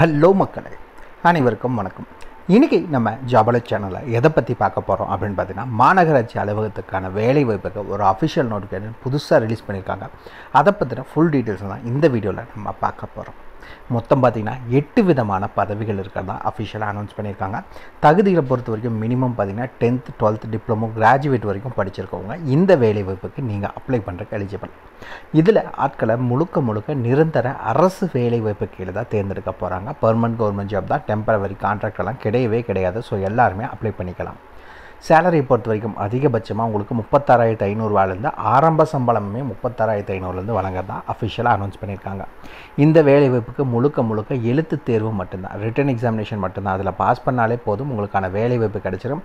Hello மக்களே, அனைவருக்கும் வணக்கம். இன்றைக்கி நம்ம ஜாபலை சேனலில் எதை பற்றி பார்க்க போகிறோம் அப்படின்னு பார்த்தீங்கன்னா, மாநகராட்சி அலுவலகத்துக்கான வேலை வாய்ப்புக்கு ஒரு அஃபிஷியல் நோட்டிஃபிகேஷன் புதுசாக ரிலீஸ் பண்ணியிருக்காங்க. அதை பற்றின ஃபுல் டீட்டெயில்ஸ் தான் இந்த வீடியோவில் நம்ம பார்க்க போகிறோம். மொத்தம் பார்த்திங்கன்னா 8 விதமான பதவிகள் இருக்கிறதா அஃபிஷியலாக அனௌன்ஸ் பண்ணியிருக்காங்க. தகுதிகளை பொறுத்த வரைக்கும் மினிமம் பார்த்திங்கன்னா 10th 12th டிப்ளமோ கிராஜுவேட் வரைக்கும் படிச்சிருக்கவங்க இந்த வேலை வாய்ப்புக்கு நீங்கள் அப்ளை பண்ணுறதுக்கு எலிஜிபிள். இதில் ஆட்களை முழுக்க நிரந்தர அரசு வேலை வாய்ப்பு கீழே தான் தேர்ந்தெடுக்க போகிறாங்க. பெர்மனன்ட் கவர்மெண்ட் ஜாப் தான், டெம்பரவரி கான்ட்ராக்ட் எல்லாம் கிடையவே கிடையாது. ஸோ எல்லாருமே அப்ளை பண்ணிக்கலாம். சேலரியை பொறுத்த வரைக்கும் அதிகபட்சமாக உங்களுக்கு 36,500 ஆரம்ப சம்பளமே 36,500 வழங்குறதா அஃபிஷியலாக அனௌன்ஸ் பண்ணியிருக்காங்க. இந்த வேலைவாய்ப்புக்கு முழுக்க எழுத்து தேர்வு மட்டும்தான், ரிட்டன் எக்ஸாமினேஷன் மட்டும்தான். அதில் பாஸ் பண்ணாலே போதும், உங்களுக்கான வேலைவாய்ப்பு கிடைச்சிடும்.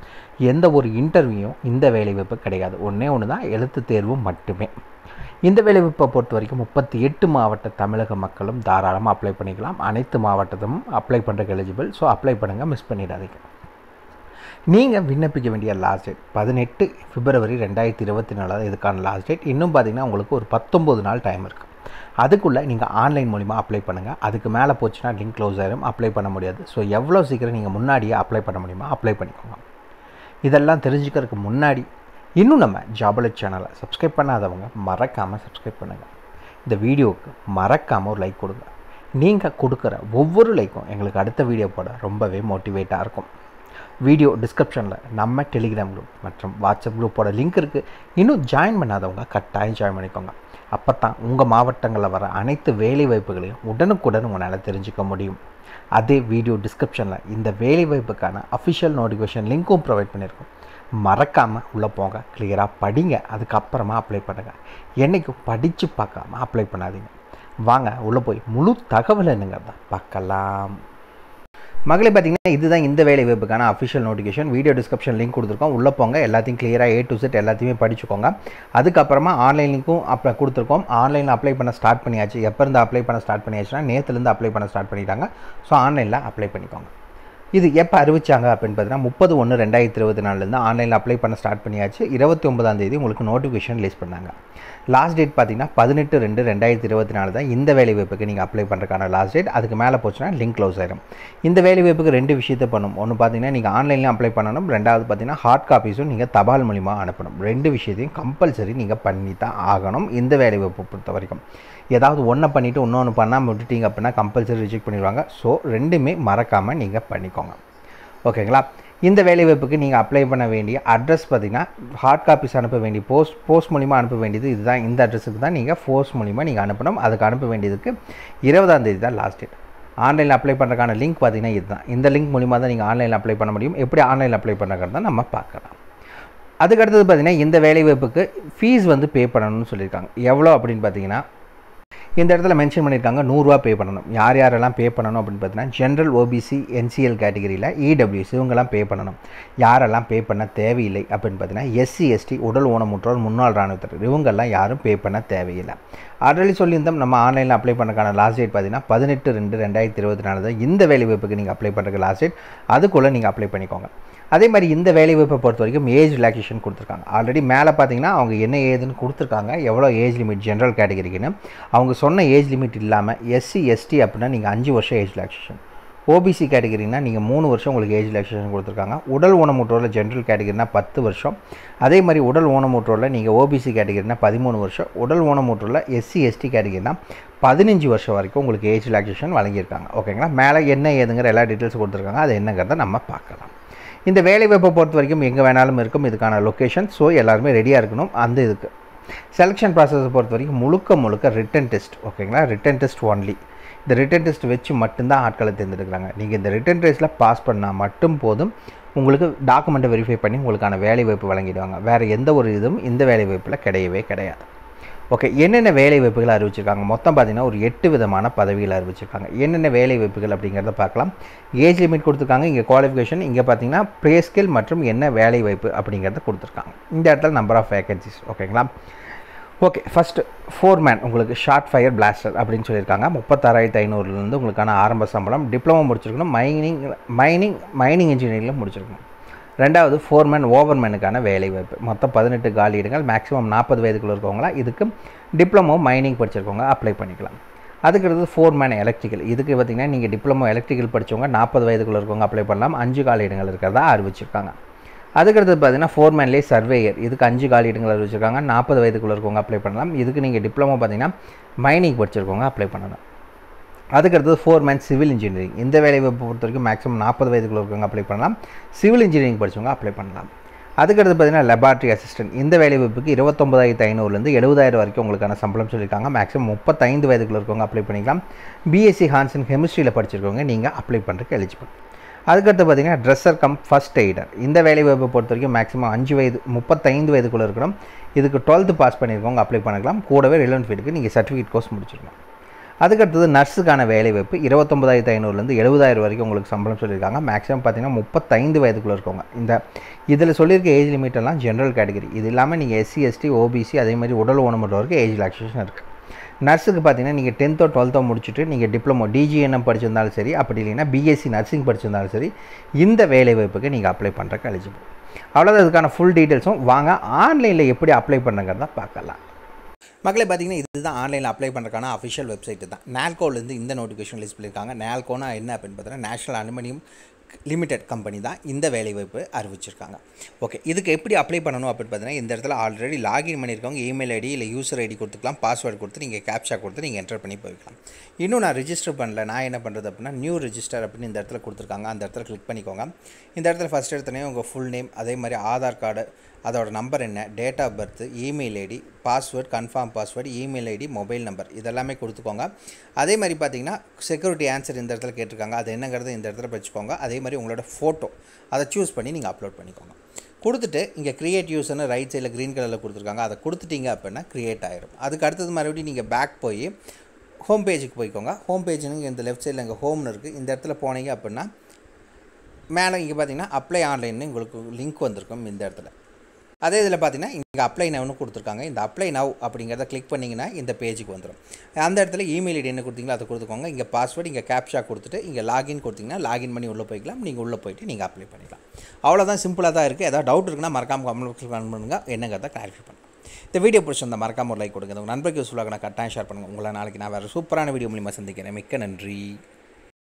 எந்த ஒரு இன்டர்வியூவும் இந்த வேலைவாய்ப்பு கிடையாது. ஒன்று தான், எழுத்து தேர்வு மட்டுமே. இந்த வேலைவாய்ப்பை பொறுத்த வரைக்கும் 38 மாவட்ட தமிழக மக்களும் தாராளமாக அப்ளை பண்ணிக்கலாம். அனைத்து மாவட்டத்தும் அப்ளை பண்ணுறதுக்கு எலிஜிபிள். ஸோ அப்ளை பண்ணுங்கள், மிஸ் பண்ணிடாதீங்க. நீங்கள் விண்ணப்பிக்க வேண்டிய லாஸ்ட் டேட் 18 பிப்ரவரி 2024 இதுக்கான லாஸ்ட் டேட். இன்னும் பார்த்திங்கன்னா உங்களுக்கு ஒரு 19 நாள் டைம் இருக்குது. அதுக்குள்ளே நீங்கள் ஆன்லைன் மூலிமா அப்ளை பண்ணுங்கள். அதுக்கு மேலே போச்சுன்னா லிங்க் க்ளோஸ் ஆயிரும், அப்ளை பண்ண முடியாது. ஸோ எவ்வளோ சீக்கிரம் நீங்கள் முன்னாடியே அப்ளை பண்ண முடியுமா அப்ளை பண்ணிக்கோங்க. இதெல்லாம் தெரிஞ்சுக்கிறதுக்கு முன்னாடி இன்னும் நம்ம ஜாபலை சேனலை சப்ஸ்கிரைப் பண்ணாதவங்க மறக்காமல் சப்ஸ்கிரைப் பண்ணுங்கள். இந்த வீடியோவுக்கு மறக்காமல் ஒரு லைக் கொடுங்க. நீங்கள் கொடுக்குற ஒவ்வொரு லைக்கும் எங்களுக்கு அடுத்த வீடியோ போட ரொம்பவே மோட்டிவேட்டாக இருக்கும். வீடியோ டிஸ்கிரிப்ஷனில் நம்ம டெலிகிராம் குரூப் மற்றும் வாட்ஸ்அப் குரூப்போட லிங்க் இருக்குது. இன்னும் ஜாயின் பண்ணாதவங்க கட்டாயம் ஜாயின் பண்ணிக்கோங்க. அப்போ தான் உங்கள் மாவட்டங்களில் வர அனைத்து வேலை வாய்ப்புகளையும் உடனுக்குடன் உங்களால் தெரிஞ்சுக்க முடியும். அதே வீடியோ டிஸ்கிரிப்ஷனில் இந்த வேலை வாய்ப்புக்கான அஃபிஷியல் நோட்டிஃபிகேஷன் லிங்க்கும் ப்ரொவைட் பண்ணியிருக்கோம். மறக்காமல் உள்ளே போங்க, கிளியராக படிங்க, அதுக்கப்புறமா அப்ளை பண்ணுங்கள். என்றைக்கும் படித்து பார்க்காம அப்ளை பண்ணாதீங்க. வாங்க உள்ளே போய் முழு தகவல் என்னங்கிறத பார்க்கலாம். மகளே, பார்த்திங்கன்னா இதுதான் இந்த வேலை வாய்ப்புக்கான official notification. Video description link கொடுத்துருக்கோம். உள்ளே போங்க, எல்லாத்தையும் கிளியராக A to Z எல்லாத்தையுமே படிச்சுக்கோங்க. அதுக்கப்புறமா ஆன்லைன் லிங்க்கும் கொடுத்துருக்கோம். ஆன்லைனில் அப்ளை பண்ண ஸ்டார்ட் பண்ணியாச்சு. எப்போ இருந்து அப்ளை பண்ண ஸ்டார்ட் பண்ணியாச்சுன்னா நேற்றுலேருந்து அப்ளை பண்ண ஸ்டார்ட் பண்ணிட்டாங்க. ஸோ ஆன்லைனில் அப்ளை பண்ணிக்கோங்க. இது எப்போ அறிவிச்சாங்க அப்படின்னு பார்த்தீங்கன்னா 30/1/2024 ஆன்லைனில் அப்ளை பண்ண ஸ்டார்ட் பண்ணியாச்சு. 29ஆம் தேதி உங்களுக்கு நோட்டிஃபிகேஷன் ரிலீஸ் பண்ணாங்க. லாஸ்ட் டேட் பார்த்தீங்கன்னா 18/2/2024 தான் இந்த வேலை வாய்ப்புக்கு நீங்கள் அப்ளை பண்ணுறதுக்கான லாஸ்ட் டேட். அதுக்கு மேலே போச்சுன்னா லிங்க் க்ளோஸ் ஆயிடும். இந்த வேலை வாய்ப்புக்கு 2 விஷயத்தை பண்ணணும். ஒன்று பார்த்தீங்கன்னா நீங்கள் ஆன்லைன்லேயும் அப்ளை பண்ணணும். ரெண்டாவது பார்த்தீங்கன்னா ஹார்ட் காப்பீஸும் நீங்கள் தபால் மூலிமா அனுப்பணும். 2 விஷயத்தையும் கம்பல்சரி நீங்கள் பண்ணி தான் ஆகணும் இந்த வேலை வாய்ப்பை பொறுத்த வரைக்கும். ஏதாவது ஒன்றை பண்ணிவிட்டு இன்னொன்று பண்ணாமல் விட்டுட்டீங்க அப்படின்னா கம்பல்சரி ரிஜெக்ட் பண்ணிடுவாங்க. ஸோ ரெண்டுமே மறக்காமல் நீங்கள் பண்ணிக்கோங்க. ஓகேங்களா? இந்த வேலைவாய்ப்புக்கு நீங்கள் அப்ளை பண்ண வேண்டிய அட்ரஸ் பார்த்திங்கன்னா, ஹார்ட் காப்பீஸ் அனுப்ப வேண்டிய போஸ்ட் மூலிமா அனுப்ப வேண்டியது இதுதான். இந்த அட்ரஸுக்கு தான் நீங்கள் போஸ்ட் மூலிமா நீங்கள் அனுப்பணும். அதுக்கு அனுப்ப வேண்டியதுக்கு 20ஆம் தேதி தான் லாஸ்ட் டேட். ஆன்லைனில் அப்ளை பண்ணுறதுக்கான லிங்க் பார்த்திங்கன்னா இதுதான். இந்த லிங்க் மூலிமா தான் நீங்கள் ஆன்லைனில் அப்ளை பண்ண முடியும். எப்படி ஆன்லைனில் அப்ளை பண்ணுறதுன்னு தான் நம்ம பார்க்கலாம். அதுக்கடுத்தது பார்த்திங்கன்னா இந்த வேலைவாய்ப்புக்கு ஃபீஸ் பே பண்ணணும்னு சொல்லியிருக்காங்க. எவ்வளோ அப்படின்னு பார்த்தீங்கன்னா இந்த இடத்துல மென்ஷன் பண்ணியிருக்காங்க, 100 ரூபா பே பண்ணணும். யாரெல்லாம் பே பண்ணணும் அப்படின்னு பார்த்தீங்கன்னா, ஜென்ரல் OBC NCL கேட்டகரியில் EWS இவங்கெல்லாம் பே பண்ணணும். யாரெல்லாம் பே பண்ண தேவையில்லை அப்படின்னு பார்த்தீங்கன்னா, SC ST உடல் ஊனமுற்றோர் முன்னாள் இராணுவத்தினர் இவங்கெல்லாம் யாரும் பே பண்ண தேவையில்லை. ஆல்ரெடி சொல்லியிருந்தோம், நம்ம ஆன்லைனில் அப்ளை பண்ணுறதுக்கான லாஸ்ட் டேட் பார்த்தீங்கன்னா 18/2/2024 தான் இந்த வேலை வாய்ப்புக்கு நீங்கள் அப்ளை பண்ணுறதுக்கு லாஸ்ட் டேட். அதுக்குள்ளே நீங்கள் அப்ளை பண்ணிக்கோங்க. அதே மாதிரி இந்த வேலைவாய்ப்பை பொறுத்த வரைக்கும் ஏஜ் ரிலாக்ஸேஷன் கொடுத்துருக்காங்க. ஆல்ரெடி மேலே பார்த்தீங்கன்னா அவங்க என்ன ஏதுன்னு கொடுத்துருக்காங்க, எவ்வளோ ஏஜ் லிமிட் ஜென்ரல் கேட்டகரிக்குன்னு. அவங்க சொன்ன ஏஜ் லிமிட் இல்லாமல் SC ST அப்படின்னா நீங்கள் 5 வருஷம் ஏஜ் ரிலாக்ஸேஷன், OBC கேட்டகரினா நீங்கள் 3 வருஷம் உங்களுக்கு ஏஜ் ரிலாக்ஸேஷன் கொடுத்துருக்காங்க. உடல் ஊனமுற்றோரில் ஜென்ரல் கேட்டகரினா 10 வருஷம். அதே மாதிரி உடல் ஊனமுற்றோரில் நீங்கள் OBC கேட்டகரினா 13 வருஷம். உடல் ஊனமுற்றோரில் SC ST கேட்டகரினா 15 வருஷம் வரைக்கும் உங்களுக்கு ஏஜ் ரிலாக்ஸேஷன் வழங்கியிருக்காங்க. ஓகேங்களா? மேலே என்ன ஏதுங்கிற எல்லா டீட்டெயில்ஸ் கொடுத்துருக்காங்க. அது என்னங்கிறத நம்ம பார்க்கலாம். இந்த வேலைவாய்ப்பை பொறுத்த வரைக்கும் எங்கே வேணாலும் இருக்கும் இதுக்கான லொக்கேஷன். ஸோ எல்லாருமே ரெடியாக இருக்கணும். அந்த இதுக்கு செலெக்ஷன் ப்ராசஸை பொறுத்த வரைக்கும் முழுக்க ரிட்டன் டெஸ்ட். ஓகேங்களா? Written test only. இந்த ரிட்டன் டெஸ்ட் வச்சு மட்டும்தான் ஆட்களை தேர்ந்தெடுக்கிறாங்க. நீங்கள் இந்த ரிட்டன் டெஸ்ட்டில் பாஸ் பண்ணால் மட்டும் போதும், உங்களுக்கு டாக்குமெண்ட்டை வெரிஃபை பண்ணி உங்களுக்கான வேலைவாய்ப்பு வழங்கிடுவாங்க. வேறு எந்த ஒரு இதுவும் இந்த வேலைவாய்ப்பில் கிடையவே கிடையாது. ஓகே, என்னென்ன வேலை வாய்ப்புகள் அறிவிச்சிருக்காங்க? மொத்தம் பார்த்திங்கன்னா ஒரு 8 விதமான பதவிகள் அறிவிச்சிருக்காங்க. என்னென்ன வேலை வாய்ப்புகள் அப்படிங்கிறத பார்க்கலாம். ஏஜ் லிமிட் கொடுத்துருக்காங்க, இங்கே குவாலிஃபிகேஷன், இங்கே பார்த்திங்கன்னா ப்ரே ஸ்கில் மற்றும் என்ன வேலை வாய்ப்பு அப்படிங்கிறத கொடுத்துருக்காங்க. இந்த இடத்துல நம்பர் ஆஃப் வேகன்சிஸ். ஓகேங்களா? ஓகே, ஃபஸ்ட்டு ஃபோர்மேன் உங்களுக்கு ஷார்ட் ஃபயர் பிளாஸ்டர் அப்படின்னு சொல்லியிருக்காங்க. 36,500 உங்களுக்கான ஆரம்ப சம்பளம். டிப்ளமோ முடிச்சிருக்கணும். மைனிங் இன்ஜினியரிங்கில் முடிச்சிருக்கணும். ரெண்டாவது ஃபோர்மேன் ஓவர்மேனுக்கான வேலைவாய்ப்பு. மொத்தம் 18 காலி இடங்கள். மேக்ஸிமம் 40 வயதுக்குள்ள இருக்கவங்களா இதுக்கு டிப்ளமோ மைனிங் படிச்சிருக்கவங்க அப்ளை பண்ணிக்கலாம். அதுக்கடுத்து ஃபோர்மேன் எலக்ட்ரிக்கல். இதுக்கு பார்த்திங்கன்னா நீங்கள் டிப்ளமோ எலக்ட்ரிக்கல் படித்தவங்க 40 வயதுக்குள்ளே இருக்கவங்க அப்ளை பண்ணலாம். 5 காலி இடங்கள் இருக்கிறதா அறிவிச்சிருக்காங்க. அதுக்கடுத்து பார்த்திங்கன்னா ஃபோர்மேன்லேயே சர்வேயர். இதுக்கு 5 காலி இடங்கள் அறிவிச்சிருக்காங்க. 40 வயதுக்குள்ளே இருக்கவங்க அப்ளை பண்ணலாம். இதுக்கு நீங்கள் டிப்ளமோ பார்த்திங்கன்னா மைனிங் படிச்சிருக்கவங்க அப்ளை பண்ணலாம். அதுக்கடுத்தது ஃபோர்மேன் சிவில் இன்ஜினியரிங். இந்த வேலைவாய்ப்பு பொறுத்த வரைக்கும் மேக்ஸிமம் 40 வயதுக்குள்ள இருக்கவங்க அப்ளை பண்ணலாம். சிவில் இன்ஜினியரிங் படித்தவங்க அப்ளை பண்ணலாம். அதுக்கடுத்து பார்த்திங்கன்னா லெபார்ட்ரி அசிஸ்டன்ட். இந்த வேலைவாய்ப்புக்கு 29,500லேருந்து 70,000 வரைக்கும் உங்களுக்கான சம்பளம் சொல்லியிருக்காங்க. மேக்ஸிமம் 35 வயதுக்குள்ள இருக்கவங்க அப்ளை பண்ணிக்கலாம். பிஎஸ்சி ஹான்ஸ் அண்ட் கெமிஸ்ட்ரியில் படிச்சிருக்கவங்க நீங்கள் அப்ளை பண்ணுறதுக்கு எலிஜிபிள். அதுக்கடுத்து பார்த்திங்கன்னா ட்ரெஸ்ஸர் கம் ஃபஸ்ட் எய்டர். இந்த வேலைவாய்ப்பை பொறுத்த வரைக்கும் மேக்ஸிமம் 35 வயதுக்குள்ளே இருக்கணும். இதுக்கு 12th பாஸ் பண்ணியிருக்கவங்க அப்ளை பண்ணிக்கலாம். கூடவே ரிலவெண்ட் ஃபீல்டுக்கு நீங்கள் சர்டிஃபிகேட் கோர்ஸ் முடிச்சிருக்கணும். அதுக்கடுத்தது நர்ஸுக்கான வேலைவாய்ப்பு 29,500லேருந்து 70,000 வரைக்கும் உங்களுக்கு சம்பளம் சொல்லியிருக்காங்க. மேக்ஸிமம் பார்த்திங்கன்னா 35 வயதுக்குள்ளே இருக்கவங்க. இதில் சொல்லியிருக்க ஏஜ் லிமிட்டெல்லாம் ஜென்ரல் கேட்டகரி. இது இல்லாமல் நீங்கள் எஸ்சி, எஸ்டி, ஓபிசி அதே மாதிரி உடல் ஊனமுற்றவருக்கு ஏஜ் ரிலாக்ஸேஷன் இருக்குது. நர்ஸுக்கு பார்த்தீங்கன்னா நீங்கள் 10th or 12th முடிச்சுட்டு நீங்கள் டிப்ளமோ டிஜிஎன்எம் படிச்சிருந்தாலும் சரி, அப்படி இல்லைன்னா பிஎஸ்சி நர்சிங் படிச்சிருந்தாலும் சரி, இந்த வேலைவாய்ப்புக்கு நீங்கள் அப்ளை பண்ணுறக்கு எலிஜிபிள். அவ்வளோதான். இதுக்கான ஃபுல் டீட்டெயில்ஸும் வாங்க ஆன்லைனில் எப்படி அப்ளை பண்ணுங்கிறத பார்க்கலாம். மக்களே பார்த்தீங்கன்னா இதுதான் ஆன்லைனில் அப்ளை பண்ணுறதுக்கான அஃபிஷியல் வெப்சைட்டு தான். நால்கோலேருந்து இந்த நோட்டிஃபிகேஷன் லிஸ்ட் பண்ணியிருக்காங்க. நால்கோனா என்ன அப்படின்னு பார்த்தீங்கன்னா நேஷனல் அலுமினியம் லிமிடெட் கம்பெனி தான் இந்த வேலைவாய்ப்பு அறிவிச்சிருக்காங்க. ஓகே, இதுக்கு எப்படி அப்ளை பண்ணணும் அப்படின்னு பார்த்தீங்கன்னா இந்த இடத்துல ஆல்ரெடி லாகின் பண்ணியிருக்கவங்க இமெயில் ஐடி இல்லை யூசர் ஐடி கொடுத்துக்கலாம். பாஸ்வேர்டு கொடுத்து நீங்கள் கேப்சா கொடுத்து நீங்கள் என்டர் பண்ணி போய்க்கலாம். இன்னும் நான் ரிஜிஸ்டர் பண்ணல. நான் என்ன பண்ணுறது அப்படின்னா நியூ ரிஜிஸ்டர் அப்படின்னு இந்த இடத்துல கொடுத்துருக்காங்க. அந்த இடத்துல கிளிக் பண்ணிக்கோங்க. இந்த இடத்துல ஃபஸ்ட் எடுத்தோடனே உங்கள் ஃபுல் நேம், அதே மாதிரி ஆதார் கார்டு, அதோட நம்பர் என்ன, date of birth, email ID, password, confirm password, email ID, mobile number இதெல்லாமே கொடுத்துக்கோங்க. அதே மாதிரி பார்த்தீங்கன்னா செக்யூரிட்டி ஆன்சர் இந்த இடத்துல கேட்டிருக்காங்க. அது என்னங்கிறது இந்த இடத்துல வச்சுக்கோங்க. அதே மாதிரி உங்களோட ஃபோட்டோ அதை சூஸ் பண்ணி நீங்கள் அப்லோட் பண்ணிக்கோங்க. கொடுத்துட்டு இங்கே க்ரியேட் யூஸ்னு ரைட் சைடில் க்ரீன் கலரில் கொடுத்துருக்காங்க. அதை கொடுத்துட்டீங்க அப்படின்னா க்ரியேட் ஆகிடும். அதுக்கு அடுத்தது மறுபடியும் நீங்கள் பேக் போய் ஹோம் பேஜுக்கு போய்க்கோங்க. ஹோம் பேஜுன்னு இந்த லெஃப்ட் சைடில் இங்கே ஹோம்னு இருக்குது. இந்த இடத்துல போனீங்க அப்படின்னா மேலே இங்கே பார்த்தீங்கன்னா அப்ளை ஆன்லைன்னு உங்களுக்கு லிங்க் வந்திருக்கும் இந்த இடத்துல. அதே இதில் பார்த்தீங்கன்னா இங்கே அப்ளை நவ்னு கொடுத்துருக்காங்க. இந்த அப்ளை நவ் அப்படிங்கிறத கிளிக் பண்ணிங்கன்னா இந்த பேஜுக்கு வந்துடும். அந்த இடத்துல இமெயில் ஐடி என்ன கொடுத்தீங்களோ அதை கொடுத்துக்கோங்க. இங்கே பாஸ்வேர்டு, இங்கே கேப்ஷா கொடுத்துட்டு இங்கே லாகின் கொடுத்தீங்கன்னா லாகின் பண்ணி உள்ளே போய்க்கலாம். நீங்கள் உள்ளே போய்ட்டு நீங்கள் அப்ளை பண்ணிக்கலாம். அவ்வளோதான், சிம்பிளாக தான் இருக்குது. ஏதாவது டவுட் இருக்குன்னா மறக்காமல் கமெண்ட் பண்ணுங்கள். என்னங்கிறத கிளாரிஃபை பண்ணுங்கள். இந்த வீடியோ பிடிச்சிருந்தா மறக்காமல் ஒரு லைக் கொடுங்க. உங்கள் நண்பருக்கு யூஸ்ஃபுல்லாக நான் கட்டாயம் ஷேர் பண்ணுங்கள். உங்களை நாளைக்கு நான் வேறு சூப்பரான வீடியோ மூலியமாக சந்திக்கிறேன். மிக்க நன்றி.